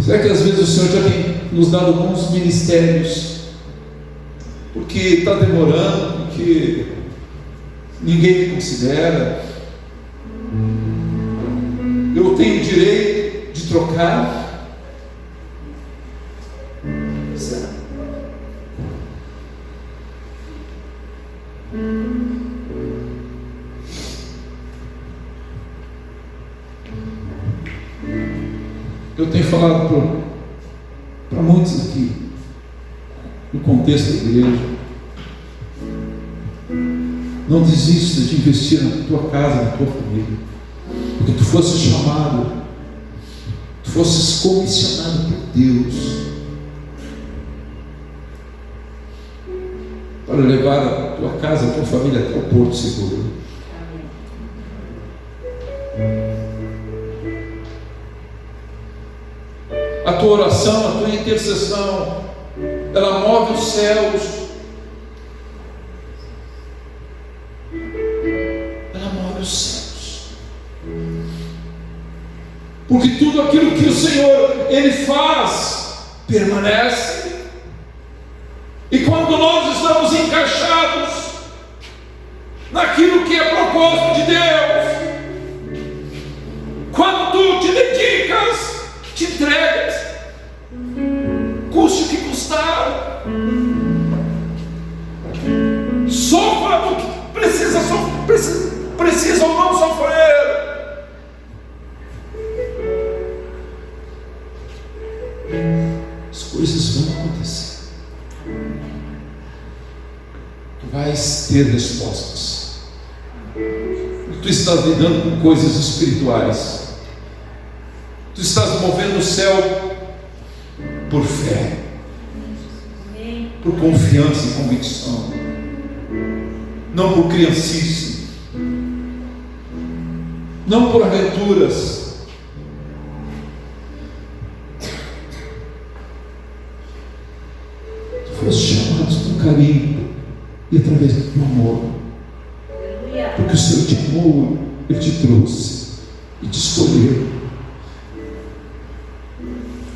Será que às vezes o Senhor já tem nos dado alguns ministérios, porque está demorando, porque ninguém me considera, eu tenho direito de trocar? Será? Eu tenho falado para muitos aqui, no contexto da igreja: não desista de investir na tua casa, na tua família, porque tu fosses chamado, tu fosses comissionado por Deus para levar a tua casa, a tua família até o porto seguro. A tua oração, a tua intercessão, ela move os céus, ela move os céus, porque tudo aquilo que o Senhor Ele faz permanece. E quando nós estamos encaixados naquilo que é propósito de Deus, quando tu te dedicas, te entregas, custe o que custar, sofra o que precisa ou não sofrer, as coisas vão acontecer. Tu vais ter respostas. Tu estás lidando com coisas espirituais. Tu estás movendo o céu por fé, por confiança e convicção, não por criancice, não por aventuras. Tu foste chamado com carinho e através do amor, porque o Senhor te amou, Ele te trouxe e te escolheu.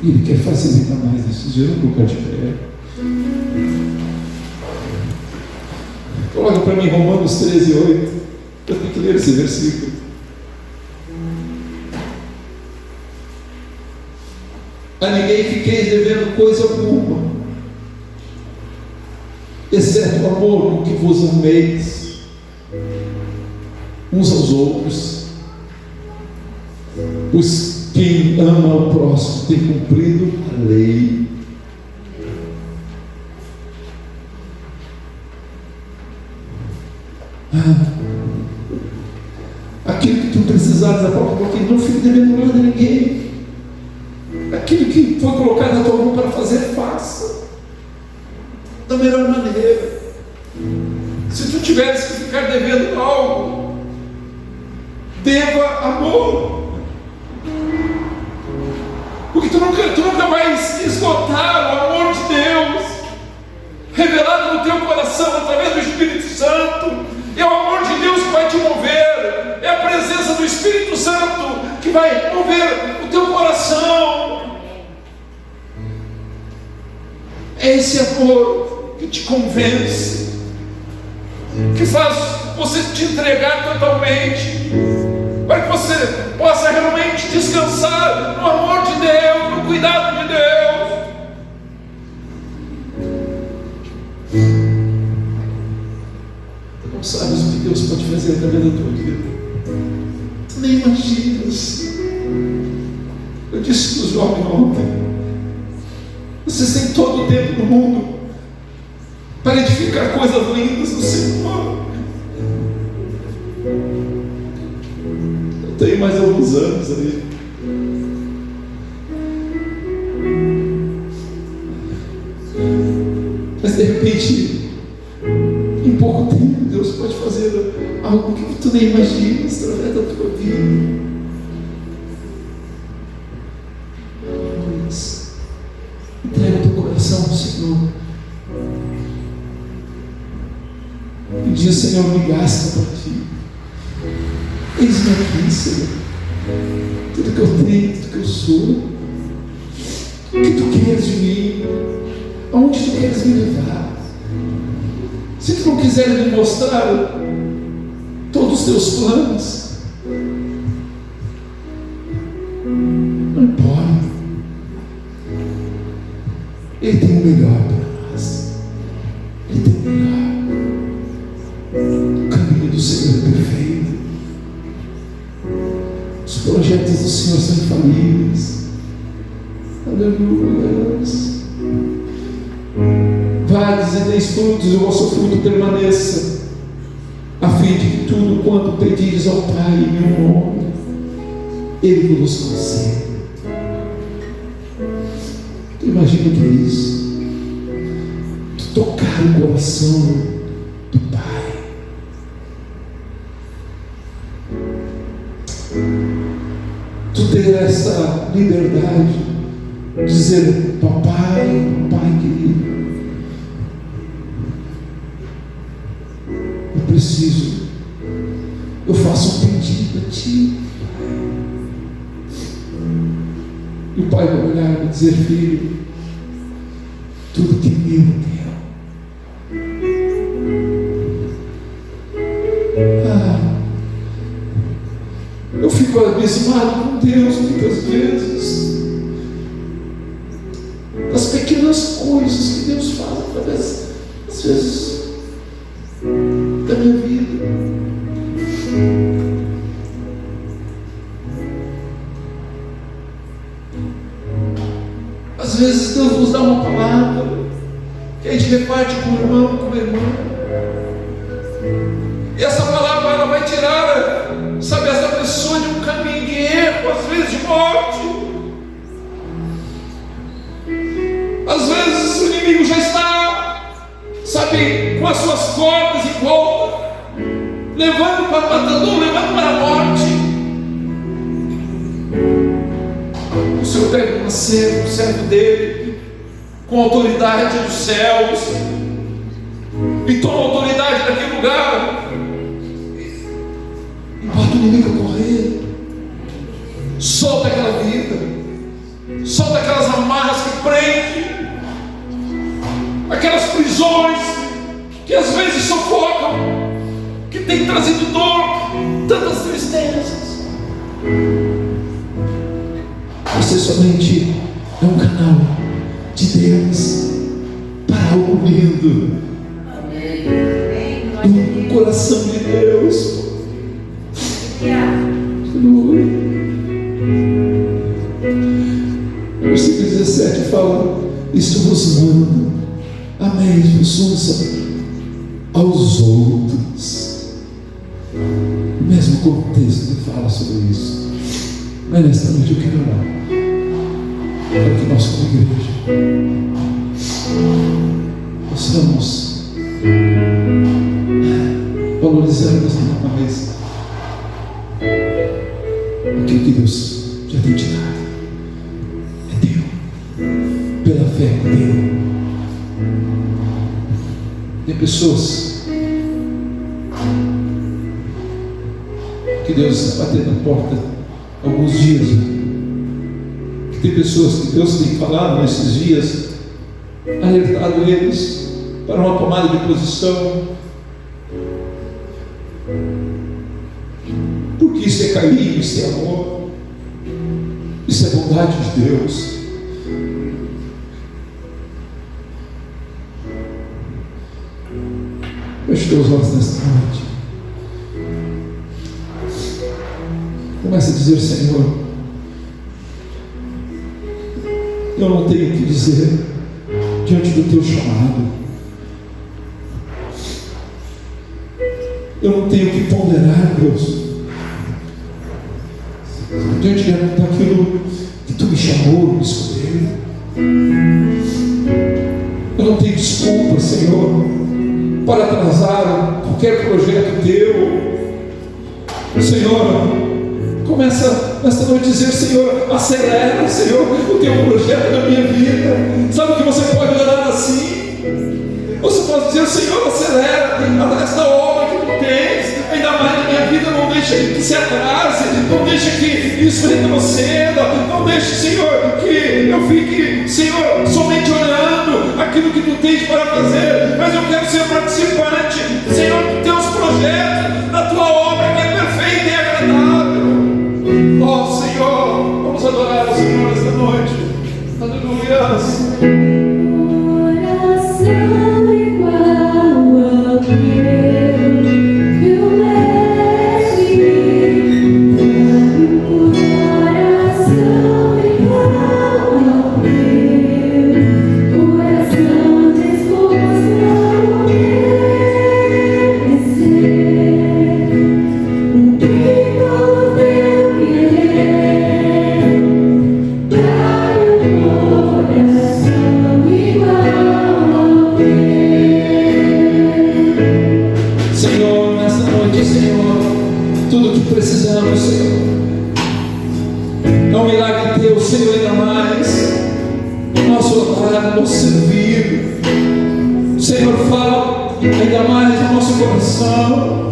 E Ele quer fazer ainda mais nesses dias. Vamos colocar de pé. Coloca para mim Romanos 13, 8. Eu tenho que ler esse versículo. A ninguém fiqueis devendo coisa alguma, exceto o amor com que vos ameis uns aos outros, pois quem ama o próximo tem cumprido a lei. Aquilo que tu precisares da própria, porque não fique devendo nada a ninguém. Aquilo que foi colocado na tua mão para fazer, faça da melhor maneira. Se tu tiveres que ficar devendo algo, deva amor, porque tu nunca vais esgotar o amor de Deus revelado no teu coração através do Espírito Santo. É o amor de Deus que vai te mover, é a presença do Espírito Santo que vai mover o teu coração. É esse amor que te convence, que faz você te entregar totalmente, para que você possa realmente descansar no amor de Deus, no cuidado de Deus. Tu não sabes o que Deus pode fazer através da tua vida, tu nem imaginas. Eu disse para os jovens ontem: vocês têm todo o tempo do mundo para edificar coisas lindas no Senhor. Eu tenho mais alguns anos aí. Mas de repente, em pouco tempo, Deus pode fazer algo que tu nem imaginas através da tua vida. Entrega o teu coração ao Senhor. E diz: Senhor, me gasta para ti. Eis-me aqui, Senhor. Tudo que eu tenho, tudo que eu sou. O que tu queres de mim? Aonde tu queres me levar? Se tu não quiser me mostrar todos os teus planos, não importa. Ele tem o melhor para nós. Ele tem o melhor. O caminho do Senhor é perfeito. Os projetos do Senhor são infalíveis. Aleluia. Vades e deis frutos, e o vosso fruto permaneça, a fim de que tudo quanto pedires ao Pai em meu nome, Ele vos concede. Tu imagina o que é isso? Tu tocar o coração do Pai. Tu ter essa liberdade de dizer: papai, papai querido, eu preciso, eu faço um pedido a ti, Pai. E o Pai vai olhar e vai dizer: filho, tudo que é meu é teu. Eu fico abismado com Deus muitas vezes, das pequenas coisas que Deus faz através, às vezes, da minha vida. Às vezes Deus nos dá uma palavra que a gente reparte com o irmão, com a irmã, e essa palavra ela vai tirar, sabe, essa pessoa de um caminho de erro, às vezes de morte. Às vezes o inimigo já está, sabe, com as suas cordas em volta, levando para o matador, levando para a morte. O Senhor pega um servo dele, com autoridade dos céus, e toma autoridade naquele lugar, e bota o inimigo a correr, solta aquela vida, solta aquelas amarras que prendem, aquelas prisões que às vezes sufocam, que tem trazido dor, tantas tristezas. Você somente é um canal de Deus para algo lindo. Do coração de Deus. Aleluia. Versículo 17 fala: isto vos mando, amai-vos uns aos outros. O mesmo contexto que fala sobre isso. Mas nesta noite eu quero orar para que nós, como igreja, possamos valorizarmos ainda mais aquilo que Deus já tem te dado. É teu, pela fé é teu. Tem pessoas que Deus está batendo na porta alguns dias. Tem pessoas que Deus tem falado nesses dias, alertado eles para uma tomada de posição, porque isso é carinho, isso é amor, isso é bondade de Deus. Feche teus olhos nesta noite. Começa a dizer: Senhor, eu não tenho o que dizer diante do teu chamado. Eu não tenho que ponderar, Deus, diante daquilo que Tu me chamou, me escolheu. Eu não tenho desculpa, Senhor, para atrasar qualquer projeto Teu. Senhor, começa nesta noite a dizer: Senhor, acelera, Senhor, o Teu projeto na minha vida. Sabe que você pode orar assim? Você pode dizer: Senhor, acelera esta obra que Tu tens, ainda mais na minha vida. Não deixe que se atrase, não deixe que isso retroceda, não deixe, Senhor, que eu fique, Senhor, somente olhando aquilo que Tu tens para fazer, mas eu quero ser participante, Senhor, dos Teus projetos, da Tua obra que é perfeita e agradável. Ó Senhor, vamos adorar o Senhor esta noite. Aleluias. Coração igual ao teu leve, coração igual ao teu, coração disposto a obedecer, cumprir todo o teu querer, dar um coração igual ao teu. Senhor, nesta noite, Senhor, tudo que precisamos, Senhor, é um milagre Teu, Senhor, ainda mais nosso orar, nosso servir. Senhor, fala ainda mais no nosso coração.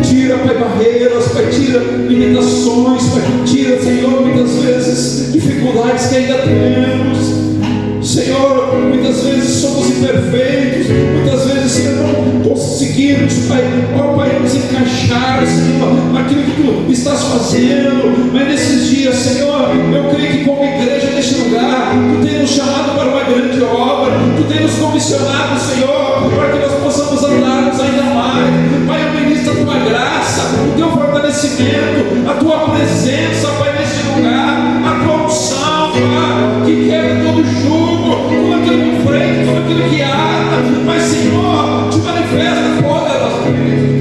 Tira, Pai, barreiras, Pai, tira limitações, Pai, tira, Senhor, muitas vezes dificuldades que ainda temos. Senhor, muitas vezes somos imperfeitos, muitas vezes, Senhor, não conseguimos, Pai, ó Pai, nos encaixar, Senhor, naquilo que Tu estás fazendo. Mas nesses dias, Senhor, eu creio que como igreja neste lugar, Tu tens nos chamado para uma grande obra, Tu tens nos comissionado, Senhor, para que nós possamos andarmos ainda mais. Pai, eu ministro a Tua graça, o Teu fortalecimento, a Tua presença, Pai, neste lugar, a Tua unção, Pai, que quebra todo jugo, tudo aquilo que freia, tudo aquilo que ata. Mas, Senhor, Te manifesta poderosamente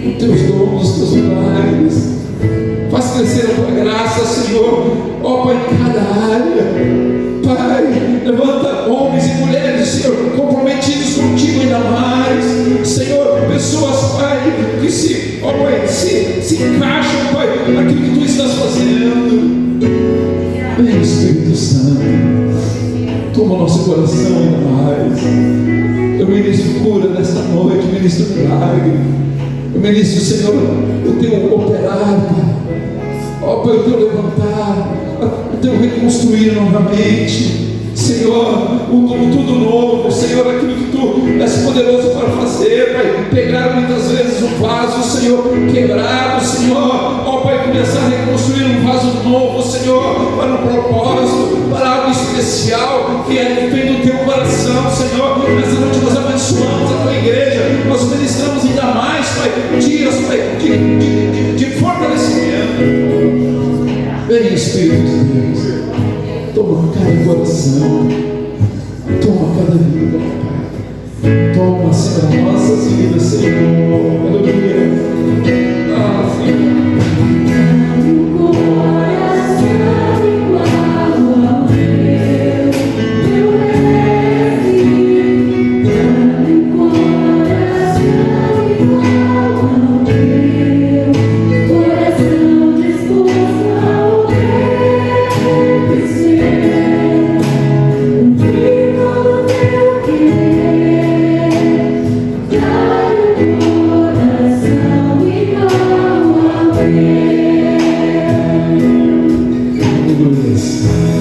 os Teus dons, os Teus milagres. Faz crescer a Tua graça, Senhor, ó Pai, em cada área. Pai, levanta homens e mulheres, Senhor, comprometidos contigo ainda mais. Senhor, pessoas, Pai, que se, ó Pai, se encaixam, Pai, naquilo que Tu estás fazendo. Vem, Espírito Santo, toma o nosso coração ainda mais. Eu ministro cura nesta noite, eu ministro milagre, eu ministro, Senhor, o Teu operar, Pai. Ó Pai, o Teu levantar, o Teu reconstruir novamente. Senhor, tudo novo, Senhor, aquilo que Tu és poderoso para fazer, Pai. Pegar muitas vezes um vaso, Senhor, quebrado, Senhor, ó Pai, começar a reconstruir um vaso novo, Senhor, para um propósito, para algo especial que vem do Teu coração, Senhor. Nessa noite nós abençoamos a Tua igreja, nós ministramos ainda mais, Pai, dias, Pai, de fortalecimento. Vem, Espírito de Deus, toma cada coração, toma cada vida, Pai. Toma, Senhor, nossas vidas, Senhor. Aleluia. Ah, Senhor. Coração igual ao teu leve, coração igual ao teu, coração disposto a obedecer, cumprir todo o Teu querer, dar um coração igual ao teu.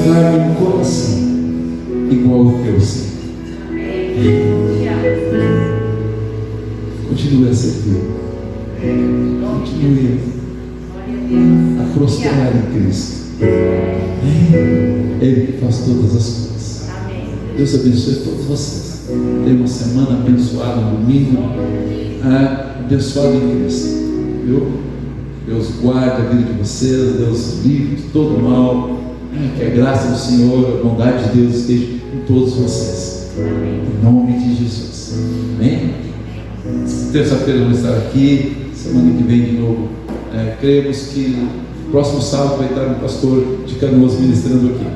Dá-me um coração igual ao Teu, Senhor. Continue a servir, continue a prosperar em Cristo. Ele que faz todas as coisas. Deus abençoe todos vocês. Tenha uma semana abençoada, um domingo abençoado em Cristo. Viu? Deus guarde a vida de vocês, Deus livre de todo mal. Que a graça do Senhor, a bondade de Deus esteja com todos vocês. Em nome de Jesus. Amém? Terça-feira vamos estar aqui, semana que vem de novo. Cremos que no próximo sábado vai estar um pastor de Canoas ministrando aqui.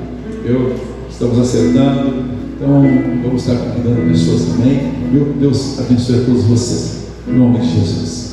Estamos acertando, então vamos estar convidando pessoas também. Deus abençoe a todos vocês, em nome de Jesus.